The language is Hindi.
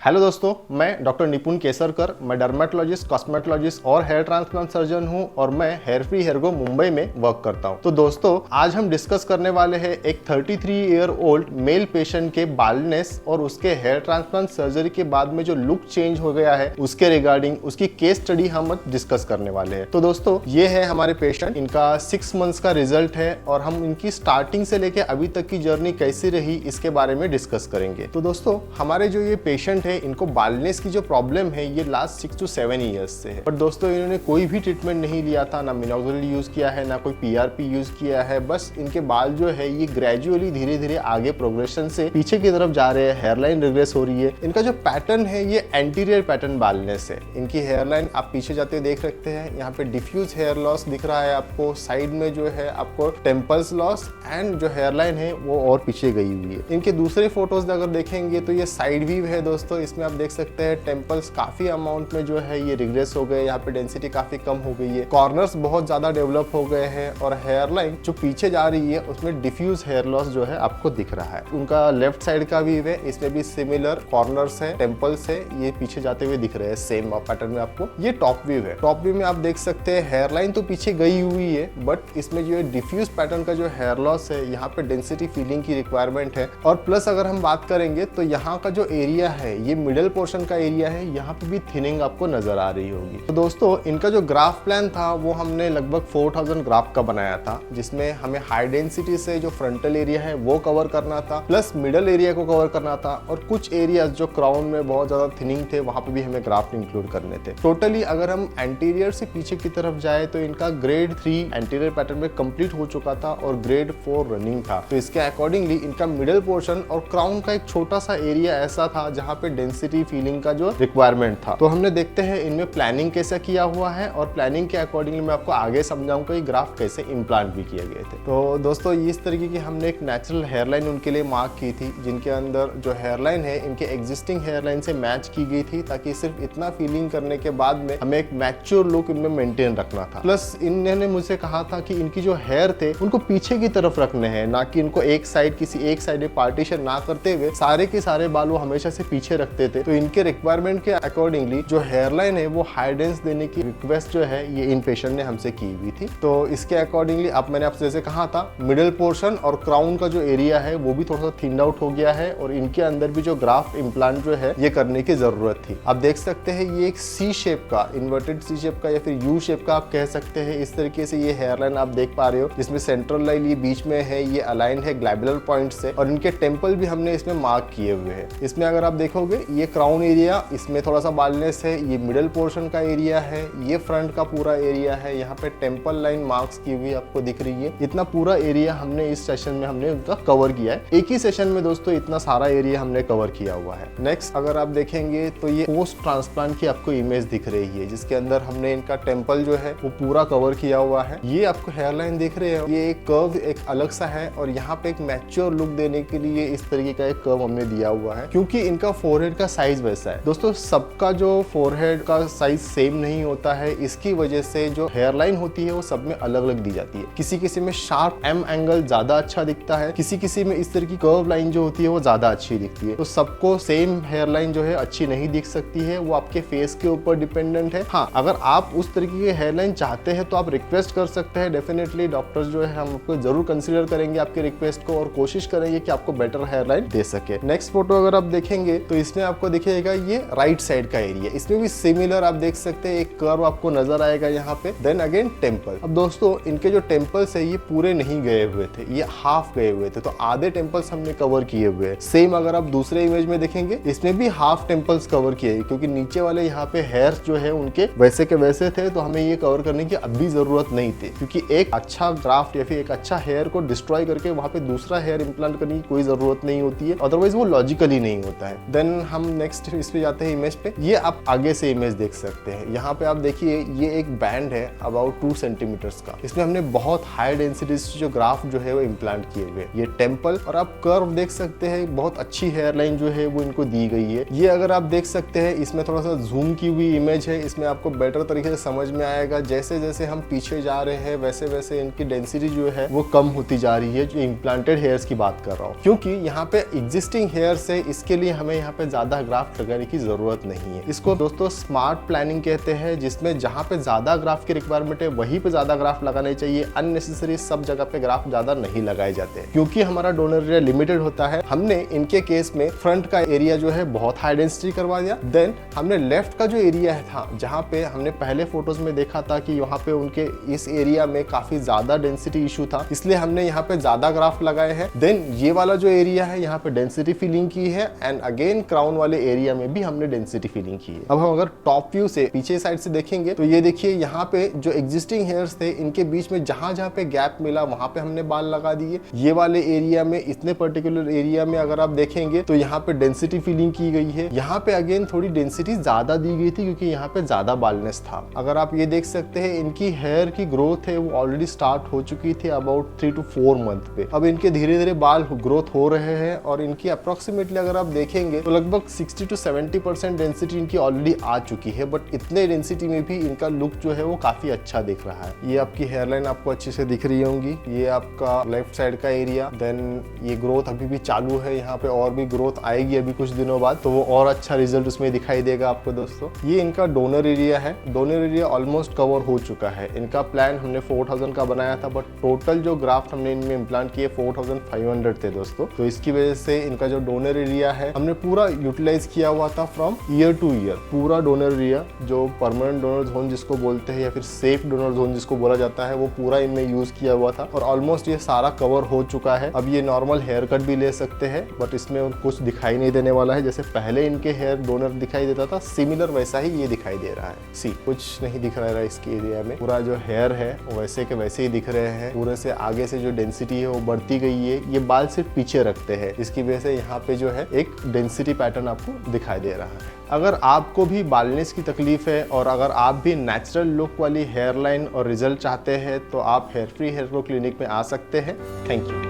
हेलो दोस्तों, मैं डॉक्टर निपुण केसरकर। मैं डर्मेटोलॉजिस्ट, कॉस्मेटोलॉजिस्ट और हेयर ट्रांसप्लांट सर्जन हूं और मैं hair free hair grow Mumbai में वर्क करता हूं। तो दोस्तों, आज हम डिस्कस करने वाले हैं एक 33 ईयर ओल्ड मेल पेशेंट के बाल्डनेस और उसके हेयर ट्रांसप्लांट सर्जरी के बाद में जो लुक चेंज हो गया है उसके रिगार्डिंग उसकी केस स्टडी हम डिस्कस करने वाले हैं। तो दोस्तों, ये है हमारे पेशेंट। इनका 6 मंथ्स का रिजल्ट है और हम इनकी स्टार्टिंग से लेके अभी तक की जर्नी कैसी रही इसके बारे में डिस्कस करेंगे। तो दोस्तों, हमारे जो ये पेशेंट है इनको बाल्डनेस की जो प्रॉब्लम है ये लास्ट 6 to 7 ईयर्स से है। पर दोस्तों, इन्होंने कोई भी ट्रीटमेंट नहीं लिया था, ना मिनोक्सिडिल यूज किया है, ना कोई पीआरपी यूज किया है। बस इनके बाल जो है ये ग्रेजुअली धीरे धीरे आगे प्रोग्रेशन से पीछे की तरफ जा रहे हैं, हेयरलाइन रिग्रेस हो रही है। इनका जो पैटर्न है ये एंटीरियर पैटर्न बाल्डनेस है। इनकी हेयरलाइन आप पीछे जाते हुए देख सकते हैं, यहाँ पे डिफ्यूज हेयर लॉस दिख रहा है आपको। साइड में जो है आपको टेम्पल्स लॉस एंड जो हेयरलाइन है वो और पीछे गई हुई है। इनके दूसरे फोटोज अगर देखेंगे तो ये साइड व्यू है दोस्तों। इसमें आप देख सकते हैं टेम्पल्स काफी अमाउंट में जो है ये रिग्रेस हो गए, यहाँ पे डेंसिटी काफी कम हो गई है, कॉर्नर्स बहुत ज्यादा डेवलप हो गए हैं और हेयरलाइन जो पीछे जा रही है उसमें डिफ्यूज हेयर लॉस जो है आपको दिख रहा है। उनका लेफ्ट साइड का व्यू है, इसमें भी सिमिलर कॉर्नर्स है, टेम्पल्स है, ये पीछे जाते हुए दिख रहे हैं सेम पैटर्न में आपको। ये टॉप व्यू है। टॉप व्यू में आप देख सकते हैं हेयरलाइन तो पीछे गई हुई है, बट इसमें जो डिफ्यूज पैटर्न का जो हेयर लॉस है, यहाँ पे डेंसिटी फीलिंग की रिक्वायरमेंट है। और प्लस अगर हम बात करेंगे तो यहाँ का जो एरिया है ये मिडल पोर्शन का एरिया है, यहाँ पे भी थिनिंग आपको नजर आ रही होगी। तो दोस्तों, इनका जो ग्राफ प्लान था वो हमने लगभग 4000 ग्राफ का बनाया था, जिसमें हमें हाई डेंसिटी से जो फ्रंटल एरिया है वो कवर करना था, प्लस मिडल एरिया को कवर करना था और कुछ एरिया जो क्राउन में बहुत ज्यादा थिनिंग थे वहां पे भी हमें ग्राफ्ट इंक्लूड करने थे। टोटली अगर हम एंटीरियर से पीछे की तरफ जाए तो इनका ग्रेड 3 एंटीरियर पैटर्न में कंप्लीट हो चुका था और ग्रेड 4 रनिंग था। तो इसके अकॉर्डिंगली इनका मिडल पोर्शन और क्राउन का एक छोटा सा एरिया ऐसा था जहाँ पे डेंसिटी फीलिंग का जो रिक्वायरमेंट था। तो हमने देखते हैं इनमें प्लानिंग कैसे किया हुआ है और प्लानिंग के अकॉर्डिंगली मैं आपको आगे समझाऊंगा ये ग्राफ कैसे इम्प्लांट भी किए गए थे। तो दोस्तों, इस तरीके की हमने एक नेचुरल हेयरलाइन उनके लिए मार्क की थी, जिनके अंदर जो हेयरलाइन है इनके एग्जिस्टिंग हेयरलाइन से मैच की गई थी, ताकि सिर्फ इतना फीलिंग करने के बाद में हमें एक मैच्योर लुक इनमें मेंटेन रखना था। प्लस इन्होंने मुझसे कहा था कि इनकी जो हेयर थे उनको पीछे की तरफ रखने हैं, ना कि इनको एक साइड किसी एक साइड पार्टीशन ना करते हुए सारे के सारे बाल वो हमेशा से पीछे रखते थे। तो इनके रिक्वायरमेंट के अकॉर्डिंगली जो हेयरलाइन है वो हाई डेंस देने की रिक्वेस्ट जो है ये इन पेशेंट ने हमसे की हुई थी। तो इसके अकॉर्डिंगली अब मैंने आपसे जैसे कहा था, मिडिल पोर्शन और क्राउन का जो एरिया है वो भी थोड़ा सा थिंड आउट हो गया है और इनके अंदर भी जो ग्राफ्ट इम्प्लांट जो है ये करने की जरूरत थी। आप देख सकते हैं ये एक सी शेप का, इन्वर्टेड सी शेप का या फिर यू शेप का आप कह सकते हैं। इस तरीके से ये हेयरलाइन आप देख पा रहे हो, जिसमें सेंट्रल लाइन ये बीच में है, ये अलाइन है ग्लैबुलर पॉइंट से और इनके टेम्पल भी हमने इसमें मार्क किए हुए हैं। इसमें अगर आप देखोगे ये क्राउन एरिया, इसमें थोड़ा सा बाल्डनेस है, ये मिडिल पोर्शन का एरिया है, ये फ्रंट का पूरा एरिया है, यहाँ पे टेम्पल लाइन मार्क्स की हुई आपको दिख रही है। इतना पूरा एरिया हमने इस सेशन में हमने उनका कवर किया है। एक ही सेशन में दोस्तों इतना सारा एरिया हमने कवर किया हुआ है। नेक्स्ट अगर आप देखेंगे तो ये पोस्ट ट्रांसप्लांट की आपको इमेज दिख रही है, जिसके अंदर हमने इनका टेम्पल जो है वो पूरा कवर किया हुआ है। ये आपको हेयरलाइन देख रहे हैं, ये एक कर्व एक अलग सा है और यहाँ पे एक मैच्योर लुक देने के लिए इस तरीके का एक कर्व हमने दिया हुआ है, क्योंकि इनका फोरहेड का साइज वैसा है। दोस्तों, सबका जो फोरहेड का साइज सेम नहीं होता है, इसकी वजह से जो हेयरलाइन होती है वो सब में अलग अलग दी जाती है। किसी किसी में शार्प एम एंगल ज्यादा अच्छा दिखता है, किसी किसी में इस तरह की कर्व लाइन जो होती है वो ज्यादा अच्छी दिखती है। तो सबको सेम हेयरलाइन जो है अच्छी नहीं दिख सकती है, वो आपके फेस के ऊपर डिपेंडेंट है। हाँ, अगर आप उस तरीके की हेयरलाइन चाहते हैं तो आप रिक्वेस्ट कर सकते हैं। डेफिनेटली डॉक्टर्स जो है हम आपको जरूर कंसिडर करेंगे आपके रिक्वेस्ट को और कोशिश करेंगे कि आपको बेटर हेयरलाइन दे सके। नेक्स्ट फोटो अगर आप देखेंगे तो इसमें आपको दिखेगा ये राइट साइड का एरिया, इसमें भी सिमिलर आप देख सकते हैं, एक कर्व आपको नजर आएगा यहाँ पे। Then again temple. अब दोस्तों, इनके जो टेम्पल्स है ये पूरे नहीं गए हुए थे, ये हाफ गए हुए थे, तो आधे टेम्पल्स हमने कवर किए हुए हैं। सेम अगर आप दूसरे इमेज में देखेंगे इसमें भी हाफ टेम्पल्स कवर किए, क्योंकि नीचे वाले यहाँ पे हेयर जो है उनके वैसे के वैसे थे, तो हमें ये कवर करने की अभी जरूरत नहीं थी, क्योंकि एक अच्छा ग्राफ्ट या फिर एक अच्छा हेयर को डिस्ट्रॉय करके वहां पे दूसरा हेयर इंप्लांट करने की कोई जरूरत नहीं होती है, अदरवाइज वो लॉजिकली नहीं होता है। देन हम नेक्स्ट इस पे जाते हैं इमेज पे। ये आप आगे से इमेज देख सकते हैं, यहाँ पे आप देखिए ये एक बैंड है अबाउट 2 सेंटीमीटर्स का, इसमें हमने बहुत हाई डेंसिटी जो ग्राफ जो है वो इम्प्लांट किए हुए। ये टेम्पल और आप कर्व देख सकते हैं, बहुत अच्छी हेयरलाइन जो है वो इनको दी गई है। ये अगर आप देख सकते हैं इसमें थोड़ा सा जूम की हुई इमेज है, इसमें आपको बेटर तरीके से समझ में आएगा। जैसे जैसे हम पीछे जा रहे हैं वैसे वैसे इनकी डेंसिटी जो है वो कम होती जा रही है, जो इम्प्लांटेड हेयर्स की बात कर रहा हूँ, क्योंकि यहाँ पे एग्जिस्टिंग हेयर्स है, इसके लिए हमें यहाँ पे ज्यादा ग्राफ्ट लगाने की जरूरत नहीं है। इसको दोस्तों स्मार्ट प्लानिंग कहते हैं, जिसमें जहां पे ज्यादा ग्राफ की रिक्वायरमेंट है वहीं पे ज्यादा ग्राफ लगाने चाहिए। अननेसेसरी सब जगह पे ग्राफ ज्यादा नहीं लगाए जाते, क्योंकि हमारा डोनर एरिया लिमिटेड होता है। हमने इनके केस में फ्रंट का एरिया जो है बहुत हाई डेंसिटी करवा दिया। देन हमने लेफ्ट का जो एरिया था, जहाँ पे हमने पहले फोटोज में देखा था कि यहाँ पे उनके इस एरिया में काफी ज्यादा डेंसिटी इशू था, इसलिए हमने यहाँ पे ज्यादा ग्राफ लगाए हैं। देन ये वाला जो एरिया है यहाँ पे डेंसिटी फिलिंग की है, एंड अगेन क्राउन वाले एरिया में भी हमने डेंसिटी फिलिंग की है। अब हम अगर टॉप व्यू से पीछे साइड से देखेंगे तो ये देखिए यहाँ पे जो एग्जिस्टिंग हेयर्स थे इनके बीच में जहां जहां पे गैप मिला वहां पे हमने बाल लगा दिए। ये वाले एरिया में, इतने पर्टिकुलर एरिया में अगर आप देखेंगे तो यहाँ पे डेंसिटी फिलिंग की गई है। यहाँ पे अगेन थोड़ी डेंसिटी ज्यादा दी गई थी क्योंकि यहाँ पे ज्यादा बालनेस था। अगर आप ये देख सकते हैं इनकी हेयर की ग्रोथ है वो ऑलरेडी स्टार्ट हो चुकी थी अबाउट 3 to 4 मंथ पे। अब इनके धीरे धीरे बाल ग्रोथ हो रहे हैं और इनकी अप्रोक्सीमेटली अगर आप देखेंगे तो लगभग 60 to 70% डेंसिटी इनकी ऑलरेडी आ चुकी है। बट इतने डेंसिटी में भी इनका लुक जो है वो काफी अच्छा दिख रहा है। ये आपकी हेयरलाइन आपको अच्छे से दिख रही होंगी। ये आपका लेफ्ट साइड का एरिया। देन ये ग्रोथ अभी भी चालू है, यहाँ पे और भी ग्रोथ आएगी अभी कुछ दिनों बाद, तो वो और अच्छा रिजल्ट उसमें दिखाई देगा आपको दोस्तों। ये इनका डोनर एरिया है। डोनर एरिया ऑलमोस्ट कवर हो चुका है। इनका प्लान हमने 4000 का बनाया था, बट टोटल जो ग्राफ्ट हमने इनमें इम्प्लांट किए 4500 थे दोस्तों। तो इसकी वजह से इनका जो डोनर एरिया है हमने पूरा यूटिलाइज किया हुआ था फ्रॉम ईयर टू ईयर। पूरा डोनर एरिया जो परमानेंट डोनर जोन जिसको बोलते हैं या फिर सेफ डोनर जोन जिसको बोला जाता है, वो पूरा इनमें यूज किया हुआ था और ऑलमोस्ट ये सारा कवर हो चुका है। अब ये नॉर्मल हेयर कट भी ले सकते हैं, बट इसमें कुछ दिखाई नहीं देने वाला है। जैसे पहले इनके हेयर डोनर दिखाई देता था, सिमिलर वैसा ही ये दिखाई दे रहा है। सी कुछ नहीं दिख रहा है इसके एरिया में। पूरा जो हेयर है वैसे के वैसे ही दिख रहे हैं। पूरे से आगे से जो डेंसिटी है वो बढ़ती गई है। ये बाल सिर्फ पीछे रखते हैं, इसकी वजह से यहाँ पे जो है एक डेंसिटी पैटर्न आपको दिखाई दे रहा है। अगर आपको भी बालनेस की तकलीफ है और अगर आप भी नेचुरल लुक वाली हेयरलाइन और रिजल्ट चाहते हैं तो आप hair free hair grow clinic में आ सकते हैं। Thank you.